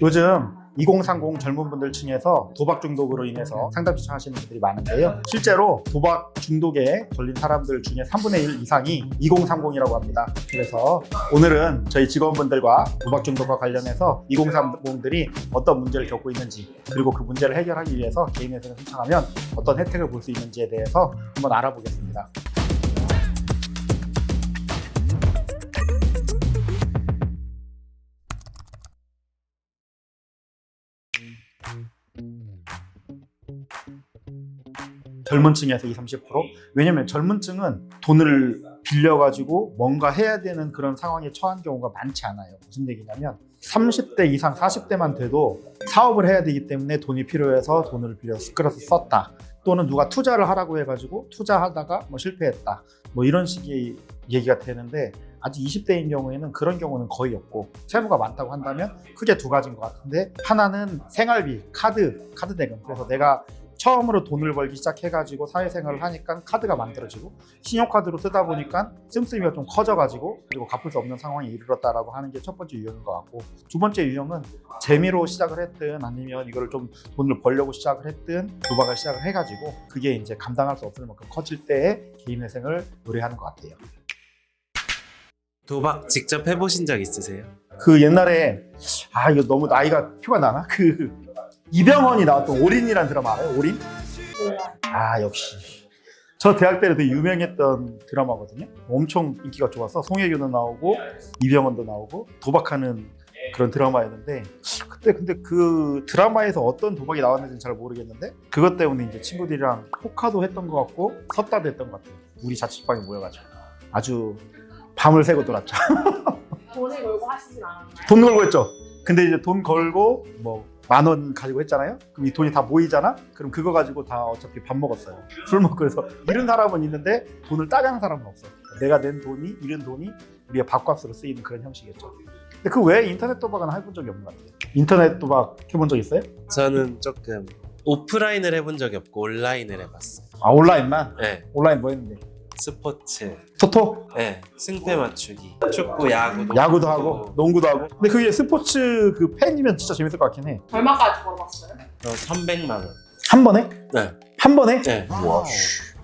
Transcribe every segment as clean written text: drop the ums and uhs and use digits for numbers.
요즘 2030 젊은 분들 층에서 도박 중독으로 인해서 상담 신청하시는 분들이 많은데요. 실제로 도박 중독에 걸린 사람들 중에 3분의 1 이상이 2030이라고 합니다. 그래서 오늘은 저희 직원분들과 도박 중독과 관련해서 2030들이 어떤 문제를 겪고 있는지, 그리고 그 문제를 해결하기 위해서 개인회생을 신청하면 어떤 혜택을 볼 수 있는지에 대해서 한번 알아보겠습니다. 젊은 층에서 20, 30%? 왜냐면 젊은 층은 돈을 빌려가지고 뭔가 해야 되는 그런 상황에 처한 경우가 많지 않아요. 무슨 얘기냐면 30대 이상 40대만 돼도 사업을 해야 되기 때문에 돈이 필요해서 돈을 빌려서 끌어서 썼다. 또는 누가 투자를 하라고 해가지고 투자하다가 실패했다. 이런 식의 얘기가 되는데, 아직 20대인 경우에는 그런 경우는 거의 없고, 채무가 많다고 한다면 크게 두 가지인 것 같은데, 하나는 생활비, 카드 대금. 그래서 내가 처음으로 돈을 벌기 시작해가지고 사회생활을 하니까 카드가 만들어지고, 신용카드로 쓰다 보니까 씀씀이가 좀 커져가지고, 그리고 갚을 수 없는 상황에 이르렀다라고 하는 게 첫 번째 유형인 것 같고, 두 번째 유형은 재미로 시작을 했든 아니면 이거를 좀 돈을 벌려고 시작을 했든 도박을 시작을 해가지고 그게 이제 감당할 수 없을 만큼 커질 때에 개인회생을 노래하는 것 같아요. 도박 직접 해보신 적 있으세요? 그 옛날에 이거 너무 나이가 표가 나나? 그 이병헌이 나왔던 올인이라는 드라마 알아요? 올인? 역시 저 대학 때는 되게 유명했던 드라마거든요. 엄청 인기가 좋아서 송혜교도 나오고 이병헌도 나오고 도박하는 그런 드라마였는데, 그때 근데 그 드라마에서 어떤 도박이 나왔는지는 잘 모르겠는데, 그것 때문에 이제 친구들이랑 포카도 했던 것 같고 섰다도 했던 것 같아요. 우리 자취방에 모여가지고 아주 밤을 새고 놀았죠. 돈을 걸고 하시진 않았나요? 돈 걸고 했죠. 근데 이제 돈 걸고 10,000원 가지고 했잖아요. 그럼 이 돈이 다 모이잖아. 그럼 그거 가지고 다 어차피 밥 먹었어요. 술 먹고. 그래서 잃은 사람은 있는데 돈을 따가는 사람은 없어. 내가 낸 돈이, 잃은 돈이 우리의 밥값으로 쓰이는 그런 형식이었죠. 근데 그 외에 인터넷 도박은 해본 적이 없는 것 같아요. 인터넷 도박 해본 적 있어요? 저는 조금 오프라인을 해본 적이 없고 온라인을 해봤어요. 온라인만? 네, 온라인 뭐 했는데? 스포츠, 토토? 네, 승패 맞추기, 축구, 야구도 하고 농구도 하고. 근데 그게 스포츠 그 팬이면 진짜 재밌을 것 같긴 해. 얼마까지 걸어봤어요? 300만 원. 한 번에? 네, 한 번에? 네, 와.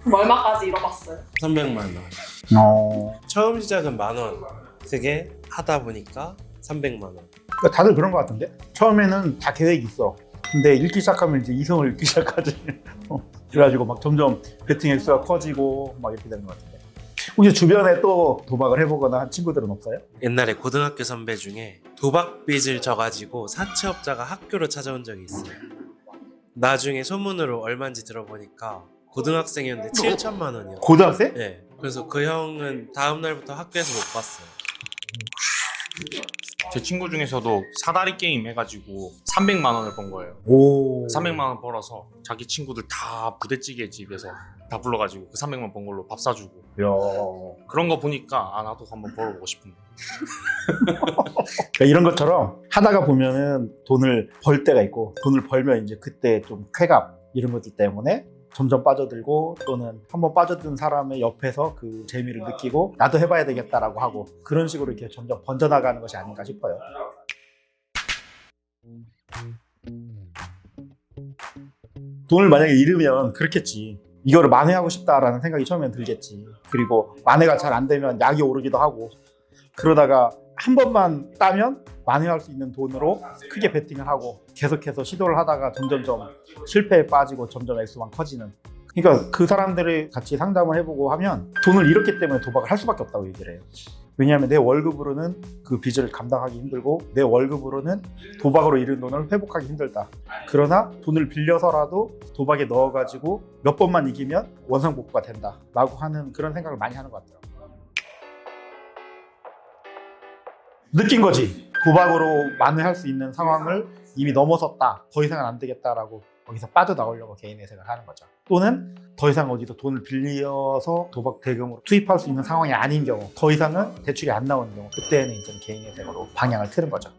그럼 얼마까지 잃어봤어요? 300만 원. 처음 시작은 10,000원. 그게 하다 보니까 300만 원. 그러니까 다들 그런 것 같은데? 처음에는 다 계획이 있어. 근데 읽기 시작하면 이제 이성을 읽기 시작하지. 그래가지고 막 점점 베팅 액수가 커지고 막 이렇게 되는 것 같은데. 혹시 주변에 또 도박을 해보거나 한 친구들은 없어요? 옛날에 고등학교 선배 중에 도박 빚을 져가지고 사채업자가 학교로 찾아온 적이 있어요. 나중에 소문으로 얼마인지 들어보니까 고등학생이었는데 7천만 원이었어요. 고등학생? 네. 그래서 그 형은 다음 날부터 학교에서 못 봤어요. 제 친구 중에서도 사다리 게임 해가지고 300만 원을 번 거예요. 오. 300만 원 벌어서 자기 친구들 다 부대찌개 집에서 다 불러가지고 그 300만 번 걸로 밥 사주고. 야. 그런 거 보니까 나도 한번 벌어보고 싶은데. 그러니까 이런 것처럼 하다가 보면은 돈을 벌 때가 있고, 돈을 벌면 이제 그때 좀 쾌감 이런 것들 때문에 점점 빠져들고, 또는 한번 빠져든 사람의 옆에서 그 재미를 느끼고 나도 해봐야 되겠다라고 하고, 그런 식으로 이렇게 점점 번져나가는 것이 아닌가 싶어요. 돈을 만약에 잃으면 그렇겠지. 이거를 만회하고 싶다라는 생각이 처음엔 들겠지. 그리고 만회가 잘 안 되면 약이 오르기도 하고, 그러다가 한 번만 따면 만회할 수 있는 돈으로 크게 베팅을 하고 계속해서 시도를 하다가 점점점 실패에 빠지고 점점 액수만 커지는. 그러니까 그 사람들이 같이 상담을 해보고 하면 돈을 잃었기 때문에 도박을 할 수밖에 없다고 얘기를 해요. 왜냐하면 내 월급으로는 그 빚을 감당하기 힘들고, 내 월급으로는 도박으로 잃은 돈을 회복하기 힘들다. 그러나 돈을 빌려서라도 도박에 넣어가지고 몇 번만 이기면 원상복구가 된다 라고 하는 그런 생각을 많이 하는 것 같아요. 느낀 거지. 도박으로 만회할 수 있는 상황을 이미 넘어섰다. 더 이상은 안 되겠다라고 거기서 빠져나오려고 개인회생을 하는 거죠. 또는 더 이상 어디서 돈을 빌려서 도박 대금으로 투입할 수 있는 상황이 아닌 경우, 더 이상은 대출이 안 나오는 경우, 그때는 이제 개인회생으로 방향을 트는 거죠.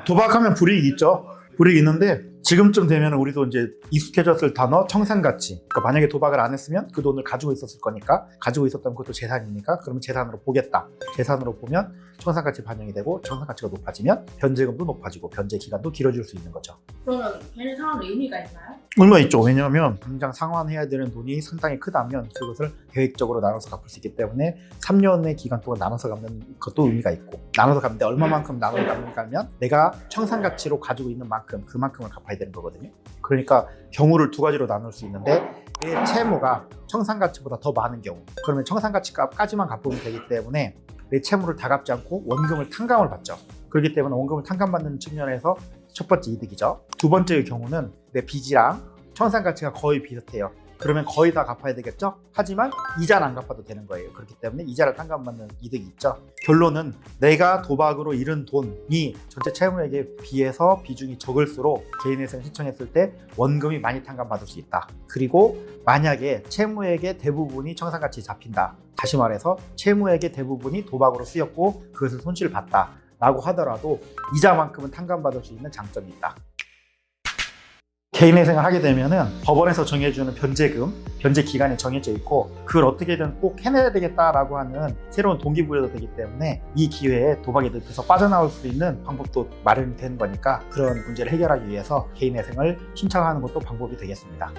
도박하면 불이익이 있죠. 불이익이 있는데 지금쯤 되면 우리도 이제 익숙해졌을 단어 청산가치. 그러니까 만약에 도박을 안 했으면 그 돈을 가지고 있었을 거니까, 가지고 있었다면 그것도 재산이니까, 그러면 재산으로 보겠다. 재산으로 보면 청산가치 반영이 되고, 청산가치가 높아지면 변제금도 높아지고 변제 기간도 길어질 수 있는 거죠. 그러면 개인 상환의 의미가 있나요? 의미가 있죠. 왜냐하면 당장 상환해야 되는 돈이 상당히 크다면 그것을 계획적으로 나눠서 갚을 수 있기 때문에 3년의 기간 동안 나눠서 갚는 것도 의미가 있고, 나눠서 갚는데 얼마만큼 나눠서 갚는가면 내가 청산가치로 가지고 있는 만큼 그만큼을 갚아야 되는 거거든요. 그러니까 경우를 두 가지로 나눌 수 있는데, 내 채무가 청산가치보다 더 많은 경우, 그러면 청산가치까지만 갚으면 되기 때문에 내 채무를 다 갚지 않고 원금을 탕감을 받죠. 그렇기 때문에 원금을 탕감받는 측면에서 첫 번째 이득이죠. 두 번째의 경우는 내 빚이랑 청산가치가 거의 비슷해요. 그러면 거의 다 갚아야 되겠죠? 하지만 이자는 안 갚아도 되는 거예요. 그렇기 때문에 이자를 탕감받는 이득이 있죠. 결론은 내가 도박으로 잃은 돈이 전체 채무액에 비해서 비중이 적을수록 개인회생 신청했을 때 원금이 많이 탕감받을 수 있다. 그리고 만약에 채무액의 대부분이 청산가치에 잡힌다. 다시 말해서 채무액의 대부분이 도박으로 쓰였고 그것을 손실을 봤다 라고 하더라도 이자만큼은 탕감받을 수 있는 장점이 있다. 개인회생을 하게 되면은 법원에서 정해주는 변제금, 변제 기간이 정해져 있고, 그걸 어떻게든 꼭 해내야 되겠다라고 하는 새로운 동기부여도 되기 때문에 이 기회에 도박에 늪에서 빠져나올 수 있는 방법도 마련이 되는 거니까, 그런 문제를 해결하기 위해서 개인회생을 신청하는 것도 방법이 되겠습니다.